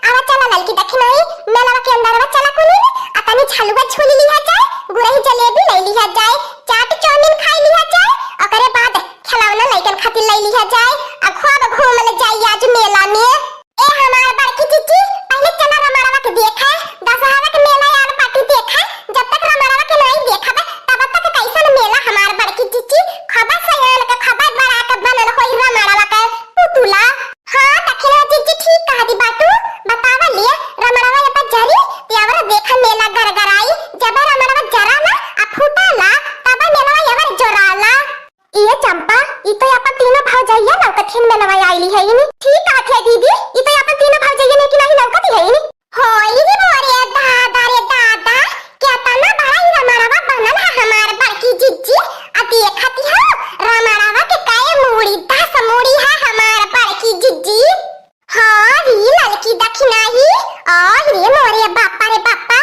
आवा चला ललकी देखी नहीं मेला के अंदर आवा चला कोनी अतनी छलुआ छोली लिया जाए गुरही जलेबी ले लिया जाए चाट चाउमीन खाई लिया जाए ओकरे बाद खिलौना लइकन खातिर ले लिया जाए आ खूब घूमले जाई आज मेला में। ए हमार बड़की जीजी पहले चला रमणवा के देखा दशहरा के मेला यार पार्टी देखा जब तक रमणवा के नहीं देखा तब तक कैसन मेला हमार बड़की जीजी खबर सयान के खबर बड़ा के बनल होई रमणवा के पुतुला। हां दखिना जीजी ठीक कहा दी बातू बतावा ले रमणवा ये पर जरी यावर देखा मेला गरगराई जब रमणवा जरा ना आ फुटाला तब मेला यावर जोराला। ये चंपा ई तो अपन तीनों भाव जाइए ना कठिन में नवाई आईली है इनी ठीक कहत है दीदी ई तो अपन तीनों भाव जाइए ने कि नहीं लौकती है इनी होई रे मोरे दादा रे दादा क्या तना बड़ा ही रमणवा बनल है हमार बड़की जीजी आ देखती हो रमणवा के काय मूड़ी 10 मूड़ी है हमार बड़की जीजी। हां री लड़की दखिना ही और रे मोरे बापा रे बापा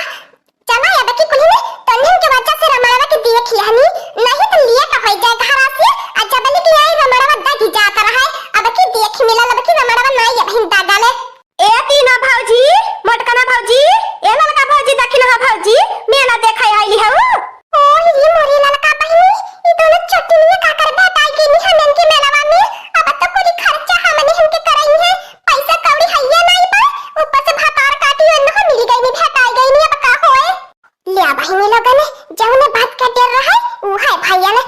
चला ये देखी कुली में तन्ने के वजह से रमणवा के देख लियानी नहीं तो लिया का हो जाए घर से आ जबले की आई रमणवा दागी जाता रहा अब की देख मिला लब की रमणवा नहीं अब हिंदा डाले। ए तीना भौजी मोटकना भौजी ए ललका भौजी दखिना भौजी मेला देखै आइली हो। ओ ये मोरे ललका बहिनी ई दोनों छोटी में का कर बेटा के नि हमन के मेलावा में अब तो पूरी खर्चा हमने हमके कराई है पैसा कौड़ी हैया नहीं बा ऊपर से भातार काटी न मिल गई नि भेटाई गई नि अब का होए लिया बहिनी लोगन जौने बात का डर रहा वो है भैया ने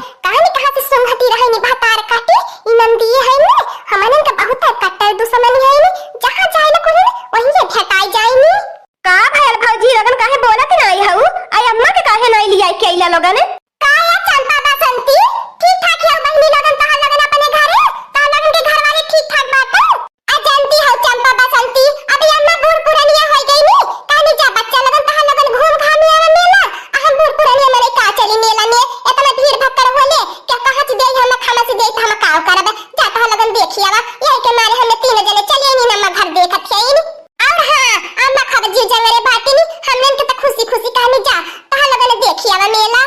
कहां से सुंघती रहे नि भातार काटी ई नंदी है ने हमन के बहुत कट्टर दुश्मन है नि जहां जाए न कोई वहीं से भेटाई जाए नि का भैया भौजी लोगन काहे बोलत नहीं हऊ आई अम्मा के काहे नहीं लिया के आइला लोगन का या चंपा बसंती ठीक ठाक है बहिनी लोगन तहां लोगन अपने घरे तहां लोगन के घर वाले ठीक ठाक बात आ जानती हो चंपा बसंती अभी अम्मा बूढ़ पुरानिया हो गई नि काहे जा बच्चा लोगन तहां लोगन घूम घाम आवे मेला हम बूढ़ पुरानिया मेरे का चली मेला में इतना भीड़ भक्कर होले क्या कहा से दे हम खाना से दे हम का करब जा तहां लोगन देखियावा ये के मारे हम तीन जने चले नि नम्मा घर देखत है नि और हां अम्मा खब जी जा मेरे बाटी नि हमन के तो खुशी खुशी कहने जा तहां लोगन देखियावा मेला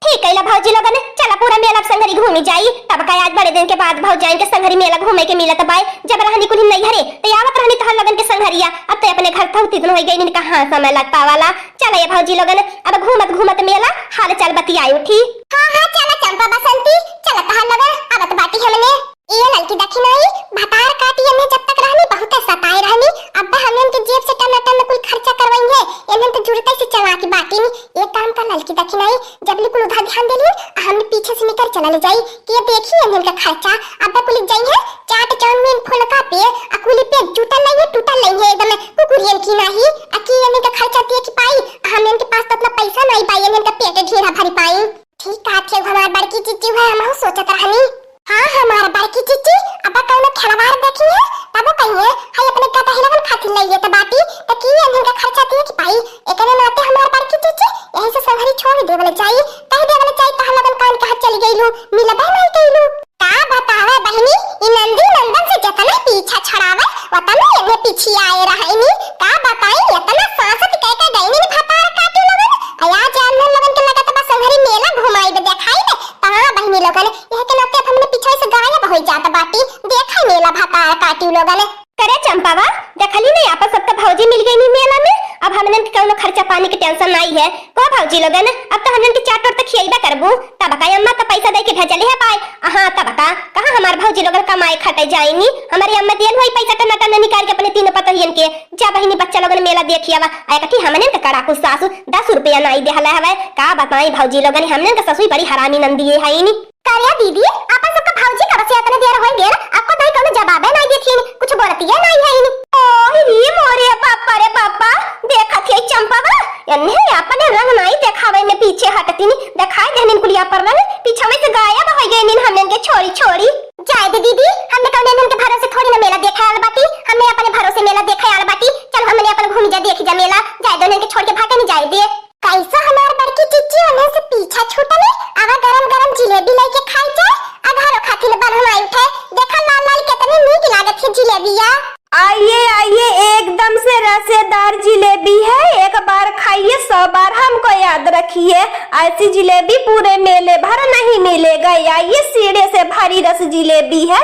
ठीक है ला भौजी लोगन चला पूरा मेला संगरी घूमी जाई तब का आज बड़े दिन के बाद भौ जाएंगे संगरी मेला घूमे के मिलत बाय जब रहनी कुली नहीं हरे तो आवत रहनी तहां लोगन के संगरिया अब तो अपने घर थौती दिन हो गई नि कहां समय लगता वाला चला ये भौजी लोगन अब घूमत घूमत मेला हाल चाल बतियाई उठी। हां हां चला चंपा बसंती चला तहां लोगन आवत बाटी हमने ये लड़की देखी नहीं भातार काटी हमने जब तक रहनी बहुत सताई रहनी अब हमन के जेब से टन कुल खर्चा करवाई है एमन तो जुड़ते से चला की बाटी नी एक काम का लड़की देखी नहीं जब कुल उधर ध्यान देली हमने पीछे से निकल चला ले जाई कि देखी एमन का खर्चा अब कुल जाई है चाट चाउमीन फुलका पे अकुली पे जूता नहीं टूटा नहीं है एकदम कुकुरियन की नहीं अकी एमन का खर्चा दे की पाई हमन के पास तो इतना पैसा नहीं पाई एमन का पेट ढेरा भरी पाई ठीक है हमार बड़की चीची है हम सोचत रहनी। हां हमार बड़की चीची अब कौनो खिलवाड़ देखी है तब कहिए हाय अपने का तहला बन खातिर लइए त बाटी त की एमन का खर्चा दे की पाई एकने नाते हमार बड़की चीची यही से संघरी छोड़ देवले चाहिए कह देवले चाहिए त हम लोगन कान कहां चली गइलू मिलबे नहीं कइलू का बतावे बहनी ई नंदी नंदन से जतना पीछा छड़ावे वतना एने पीछे आए रहनी का बताई इतना सांसत कह के गईनी भातार काटी लोगन आया जान लोगन के लगत बस संघरी मेला घुमाई दे देखाई दे ता बहनी लोगन यह के नाते हमने पीछे से गायब हो जाता बाटी देखा मेला भातार काटी लोगन करे चंपावा देखली नहीं आपस सबका भौजी मिल गई नी मेला में अब हमने के कोनो खर्चा पानी की टेंशन नहीं है को भौजी लोगन अब तो हमने के चाट और तक खियाइबा करबू तब का अम्मा का पैसा दे के भेजले है पाए हां तब का कहां हमार भौजी लोगन कमाई खटे जाईनी हमारी अम्मा देन होई पैसा टना निकाल के अपने तीनों पतहियन के जा बहिनी बच्चा लोगन मेला देखियावा आय कथी हमने के कड़ाकू सासू 10 रुपया नहीं देहला हवे का बताई भौजी लोगन हमने के ससुई बड़ी हरामी नंदी है नी कारिया दीदी आपन सबका भौजी का बस इतने देर होई देर आपको दई कोनो जवाब नहीं देथी कुछ बोलती है नहीं है नी ओ रे मोरे पापा रे पापा देखत है चंपावा एने अपने रंग नहीं देखावे ने पीछे हटती नी दिखाई देने कुलिया पर रंग पीछे में से गायब हो गई नी हमने के छोरी छोरी जाए दे दीदी हमने कौन इनके भरोसे थोड़ी ना मेला देखा आल बाटी हमने अपने भरोसे मेला देखा आल बाटी चल हमने अपन घूम जा देख जा मेला जाए दोनों के छोड़ के भागे नहीं जाए दे कैसा हमार बड़की चिच्ची होने से पीछा छूटले आवा गरम गरम जिलेबी लेके खाई जाए अघारो खातिर बनवाई उठे देखा लाल लाल कितनी नीक लागत है जिलेबिया आइए आइए एकदम से रसेदार जिलेबी है एक बार खाइए 100 बार हमको याद रखिए ऐसी जिलेबी पूरे मेले भर नहीं मिलेगा आइए सीढ़े से भारी रस जिलेबी है।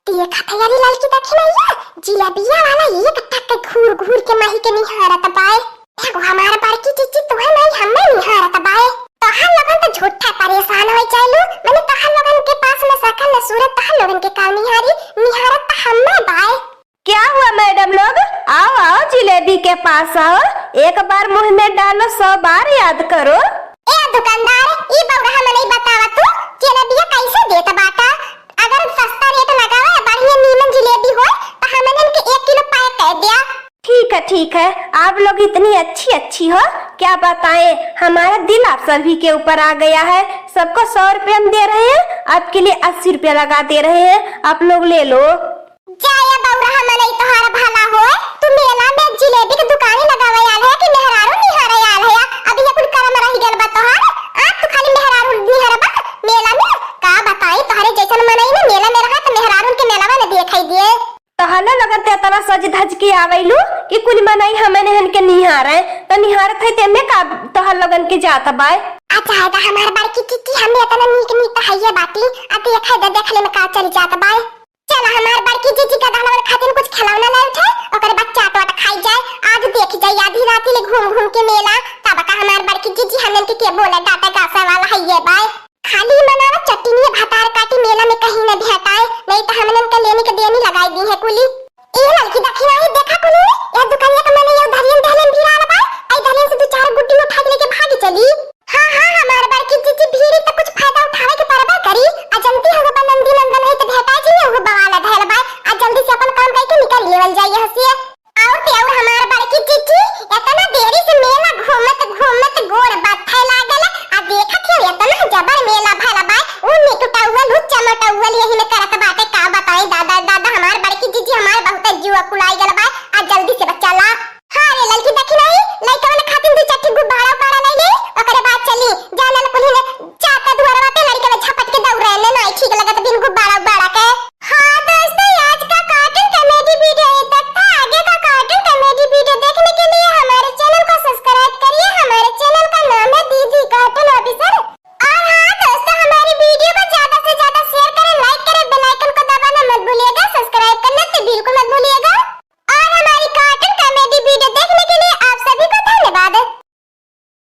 देखा था यारी लड़की देखी नहीं है जिलेबिया वाला एक टक घूर घूर के माही के निहारत बाए। एगो हमार बड़की चीची तो है नहीं हमें निहारत बाए। तो हम लोगन तो झूठा परेशान हो जाइलू मैंने तो हम लोगन के पास में सकल न सूरत तो हम लोगन के काल निहारत तो हमें बाए। क्या हुआ मैडम लोग, आओ आओ जिलेबी के पास आओ, एक बार मुंह में डालो 100 बार याद करो। ए दुकानदार ई बौरा हमें नहीं बतावा तू जिलेबिया कैसे देत बाटा। अगर सस्ता रेट लगावे बढ़िया नीमन जिलेबी हो तो हमें इनके 1 किलो पैक कर दिया। ठीक है, आप लोग इतनी अच्छी हो, क्या बताएं, हमारा दिल आप सभी के ऊपर आ गया है। सबको 100 रुपए हम दे रहे हैं, आपके लिए 80 रुपया लगा दे रहे हैं, आप लोग ले लो। जाया बौरा हमें नहीं तोहार भला हो। तू मेला में जिलेबी की दुकान लगावे आल है कि मेहरारू निहारे आल है। अभी ये कुल करम रही गल बा तोहार। आप तो खाली मेहरारू निहारे बा मेला में का बताई तोहरे जैसन मनई ना मेला में रहा तो मेहरारू के मेलावा न दिखाई दिए। तो हल्ला लगते तना सज धज के आवेलू कि कुल मनई हमें हन के निहारे तो निहारत है ते में का तो लगन के जाता बाय। अच्छा है तो हमार बड़की चिट्ठी हमें इतना नीक हइये बाटी आ देखै दे देखले में का चल जात बाय। चल हमार बड़की जीजी का दाना खातिर कुछ खिलौना ले उठे ओकर बच्चा तो खाई जाए। आज देख जाए आधी रात ले घूम के मेला तब का हमार बड़की जीजी हमन के बोले डाटा गासा वाला हइये बाय। खाली मनावा चटनी भातार काटी मेला में कहीं न भेटाए नहीं तो हमन के लेने के देनी लगाई दी है कुली। ए लड़की देखी नहीं देखा कुली ये दुकानिया का मने ये धरियन धलन भिड़ा बा आई धरियन से 2-4 गुड्डी उठा के लेके भाग चली। हां हमार बड़की जीजी भीड़ी तो कुछ फायदा उठावे के परबा करी आ जल्दी हो नंदी नंदन है तो भेटा जी हो बवाला धैल बा आ जल्दी से अपन काम करके निकल लेवल जाइए हसिए। और ते और हमार बड़की जीजी इतना देरी से मेला घूमत गोड़ बाथे लागल आ देखत हो इतना जबर मेला भला बा उ निकटाउल लुच्चा मटाउल यही में करत बाटे का बताई दादा हमार बड़की जीजी हमार बहुत जुआ कुलाई गल बा आ जल्दी से